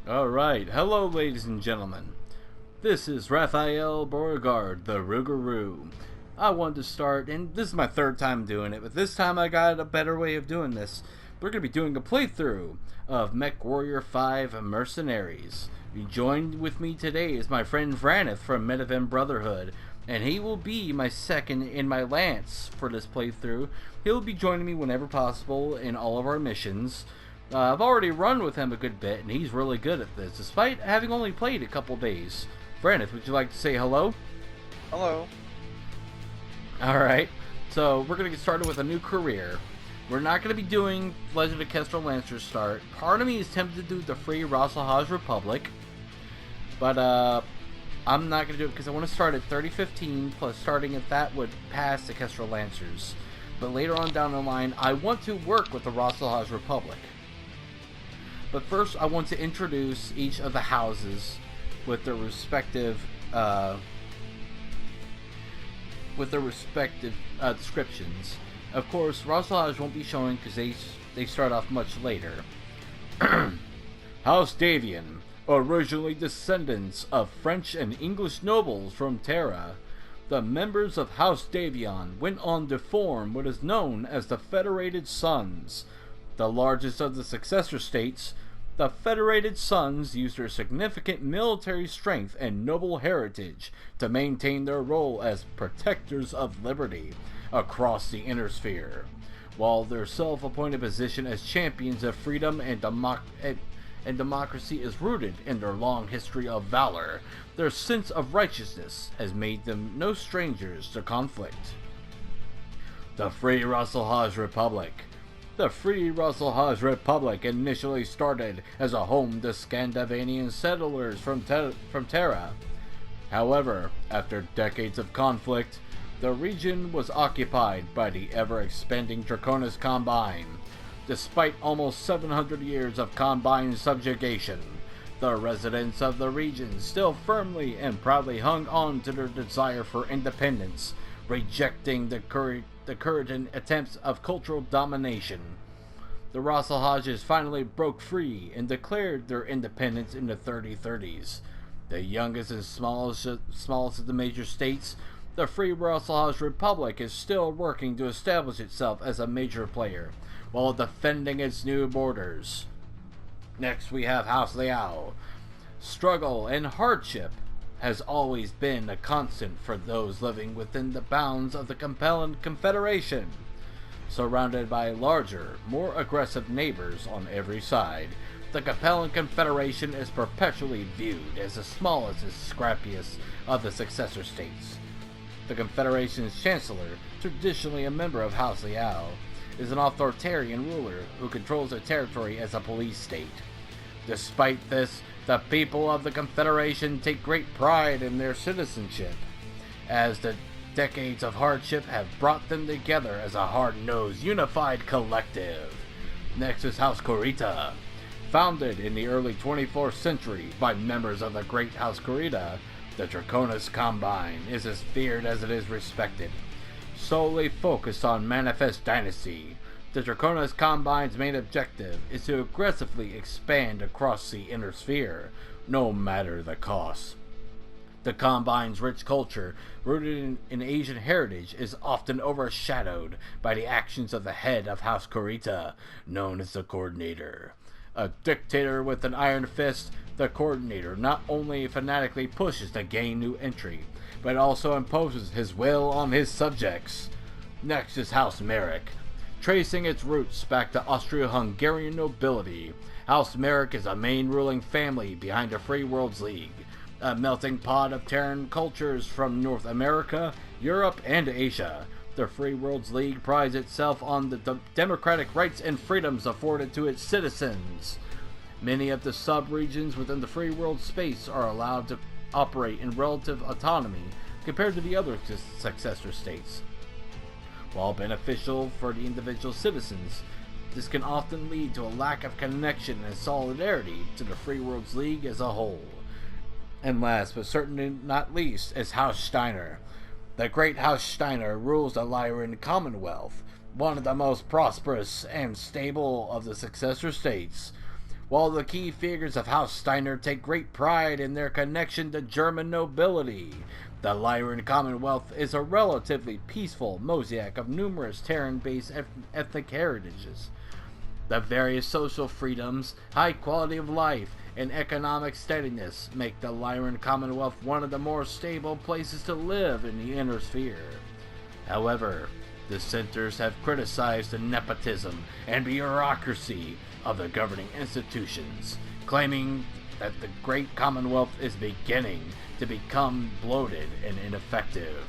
Alright, hello ladies and gentlemen. This is Raphael Beauregard, the Rougarou. I wanted to start, and this is my third time doing it, but this time I got a better way of doing this. We're going to be doing a playthrough of MechWarrior 5 Mercenaries. Joined with me today is my friend Vranith from Metavan Brotherhood, and he will be my second in my lance for this playthrough. He'll be joining me whenever possible in all of our missions. I've already run with him a good bit, and he's really good at this, despite having only played a couple days. Vranith, would you like to say hello? Hello. Alright, so we're going to get started with a new career. We're not going to be doing Legend of Kestrel Lancer's start. Part of me is tempted to do the free Hajj Republic, but I'm not going to do it because I want to start at 3015, plus starting at that would pass the Kestrel Lancers. But later on down the line, I want to work with the Hajj Republic. But first, I want to introduce each of the houses with their respective descriptions. Of course, Hajj won't be showing because they start off much later. House Davian, originally descendants of French and English nobles from Terra. The members of House Davion went on to form what is known as the Federated Suns. The largest of the successor states, the Federated Suns used their significant military strength and noble heritage to maintain their role as protectors of liberty across the Inner Sphere, while their self-appointed position as champions of freedom and democracy is rooted in their long history of valor. Their sense of righteousness has made them no strangers to conflict. The Free Hajj Republic. The Free Hajj Republic initially started as a home to Scandinavian settlers from Terra. However, after decades of conflict, the region was occupied by the ever-expanding Draconis Combine. Despite almost 700 years of Combine subjugation, the residents of the region still firmly and proudly hung on to their desire for independence, rejecting the current attempts of cultural domination. The Hajj finally broke free and declared their independence in the 3030s. The youngest and smallest of the major states, the Free Hajj Republic is still working to establish itself as a major player, while defending its new borders. Next we have House Liao. Struggle and hardship has always been a constant for those living within the bounds of the compelling Confederation. Surrounded by larger, more aggressive neighbors on every side, the compelling Confederation is perpetually viewed as the smallest and scrappiest of the successor states. The Confederation's Chancellor, traditionally a member of House Liao, is an authoritarian ruler who controls their territory as a police state. Despite this, the people of the Confederation take great pride in their citizenship, as the decades of hardship have brought them together as a hard-nosed, unified collective. Next is House Kurita. Founded in the early 24th century by members of the Great House Kurita, the Draconis Combine is as feared as it is respected. Solely focused on Manifest Dynasty, the Draconis Combine's main objective is to aggressively expand across the Inner Sphere, no matter the cost. The Combine's rich culture, rooted in Asian heritage, is often overshadowed by the actions of the head of House Kurita, known as the Coordinator. A dictator with an iron fist, the Coordinator not only fanatically pushes to gain new entry, but also imposes his will on his subjects. Next is House Merrick. Tracing its roots back to Austro-Hungarian nobility, House Merrick is a main ruling family behind the Free Worlds League, a melting pot of Terran cultures from North America, Europe, and Asia. The Free Worlds League prides itself on the democratic rights and freedoms afforded to its citizens. Many of the sub-regions within the Free World space are allowed to operate in relative autonomy compared to the other successor states. While beneficial for the individual citizens, this can often lead to a lack of connection and solidarity to the Free Worlds League as a whole. And last but certainly not least is House Steiner. The great House Steiner rules the Lyran Commonwealth, one of the most prosperous and stable of the successor states. while the key figures of House Steiner take great pride in their connection to German nobility. The Lyran Commonwealth is a relatively peaceful mosaic of numerous Terran-based ethnic heritages. The various social freedoms, high quality of life, and economic steadiness make the Lyran Commonwealth one of the more stable places to live in the Inner Sphere. However, dissenters have criticized the nepotism and bureaucracy of the governing institutions, claiming that the Great Commonwealth is beginning to become bloated and ineffective.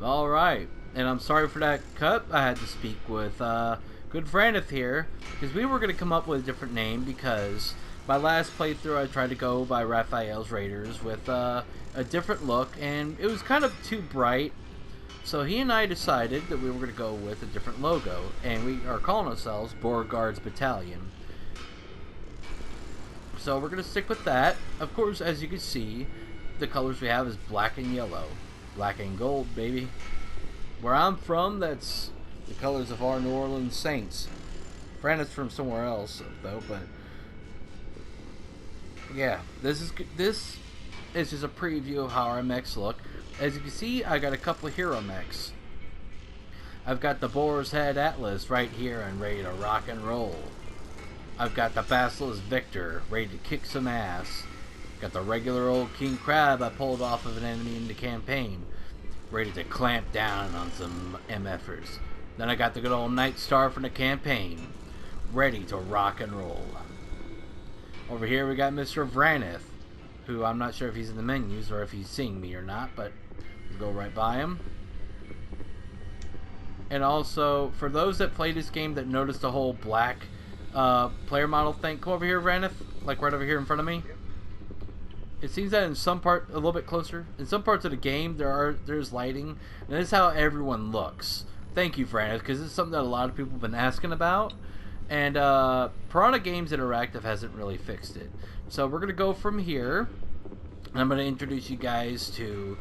Alright, and I'm sorry for that cut. I had to speak with good Vranith here, because we were going to come up with a different name, because my last playthrough I tried to go by Raphael's Raiders with a different look, and it was kind of too bright. So he and I decided that we were going to go with a different logo, and we are calling ourselves Beauregard's Battalion. So we're going to stick with that. Of course, as you can see, the colors we have is black and yellow. Black and gold, baby. Where I'm from, that's the colors of our New Orleans Saints. Brandon's from somewhere else, though, but yeah, this is just a preview of how our mechs look. As you can see, I got a couple of hero mechs. I've got the Boar's Head Atlas right here and ready to rock and roll. I've got the Basilisk Victor ready to kick some ass. Got the regular old King Crab I pulled off of an enemy in the campaign, ready to clamp down on some MFers. Then I got the good old Night Star from the campaign, ready to rock and roll. Over here we got Mr. Vranith, who I'm not sure if he's in the menus or if he's seeing me or not, but we'll go right by him. And also, for those that play this game that noticed the whole black player model thing, come over here, Vranith, like right over here in front of me. It seems that in some part, a little bit closer, in some parts of the game there's lighting, and this is how everyone looks. Thank you, Vranith, because this is something that a lot of people have been asking about, and Piranha Games Interactive hasn't really fixed it. So we're going to go from here, and I'm going to introduce you guys to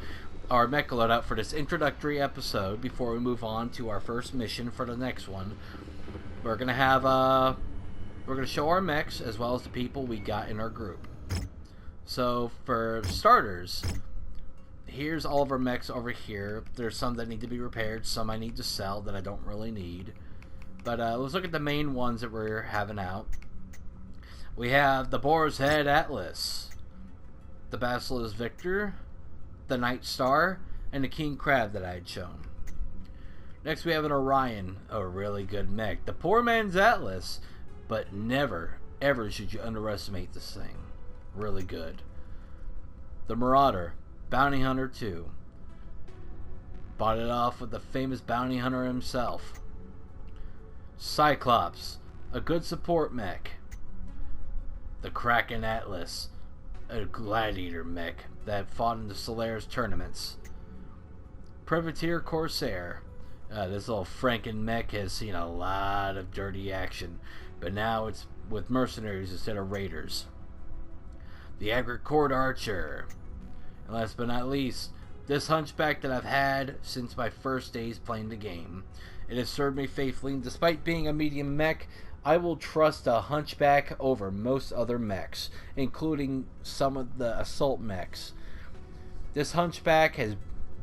our Mecca Loadout for this introductory episode before we move on to our first mission for the next one. We're going to have, we're going to show our mechs as well as the people we got in our group. So for starters, here's all of our mechs over here. There's some that need to be repaired, some I need to sell that I don't really need. But let's look at the main ones that we're having out. We have the Boar's Head Atlas, the Basilisk Victor, the Night Star, and the King Crab that I had shown. Next we have an Orion, a really good mech. The Poor Man's Atlas, but never, ever should you underestimate this thing. Really good. The Marauder, Bounty Hunter 2. Bought it off with the famous bounty hunter himself. Cyclops, a good support mech. The Kraken Atlas, a gladiator mech that fought in the Solaris tournaments. Privateer Corsair. This little Franken mech has seen a lot of dirty action, but now it's with mercenaries instead of raiders. The Agricord Archer. And last but not least, this Hunchback that I've had since my first days playing the game. It has served me faithfully, and despite being a medium mech, I will trust a Hunchback over most other mechs, including some of the assault mechs. This Hunchback has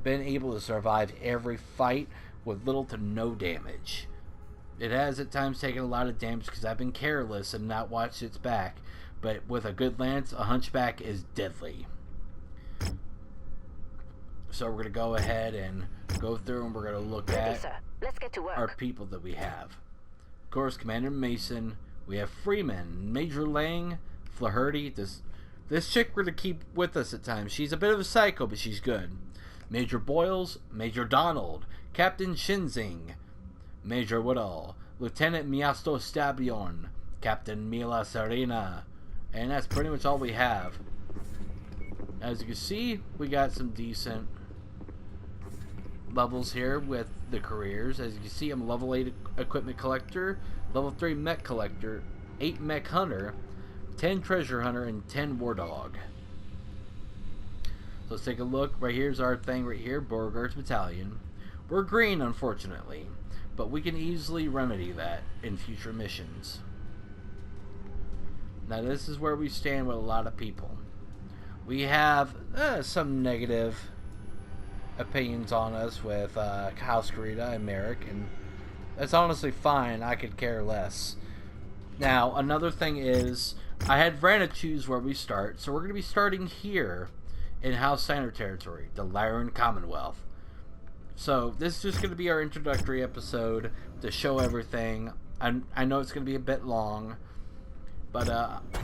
been able to survive every fight with little to no damage. It has at times taken a lot of damage because I've been careless and not watched its back, but with a good lance, a Hunchback is deadly. So we're going to go ahead and go through and we're going to look at Let's get to work. our people that we have. Of course, Commander Mason, we have Freeman, Major Lang, Flaherty. This chick we're going to keep with us at times. She's a bit of a psycho, but she's good. Major Boyles, Major Donald, Captain Shinzing, Major Woodall, Lieutenant Miasto Stabion, Captain Mila Serena, and that's pretty much all we have. As you can see, we got some decent levels here with the careers. As you can see, I'm a level 8 equipment collector, level 3 mech collector, 8 mech hunter, 10 treasure hunter, and 10 war dog. So let's take a look. Right here's our thing right here, Beauregard's Battalion. We're green, unfortunately, but we can easily remedy that in future missions. Now this is where we stand with a lot of people. We have some negative opinions on us with House Karita and Merrick, and that's honestly fine. I could care less. Now, another thing is, I had Vranith choose where we start, so we're going to be starting here in House Steiner territory, the Lyran Commonwealth. So, this is just going to be our introductory episode to show everything. I know it's going to be a bit long, but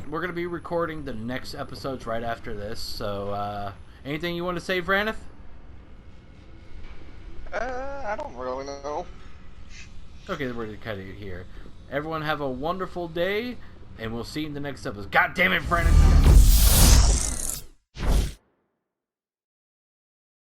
we're going to be recording the next episodes right after this, so anything you want to say, Vranith? I don't really know. Okay, we're going to cut it here. Everyone have a wonderful day, and we'll see you in the next episode. God damn it, Vranith!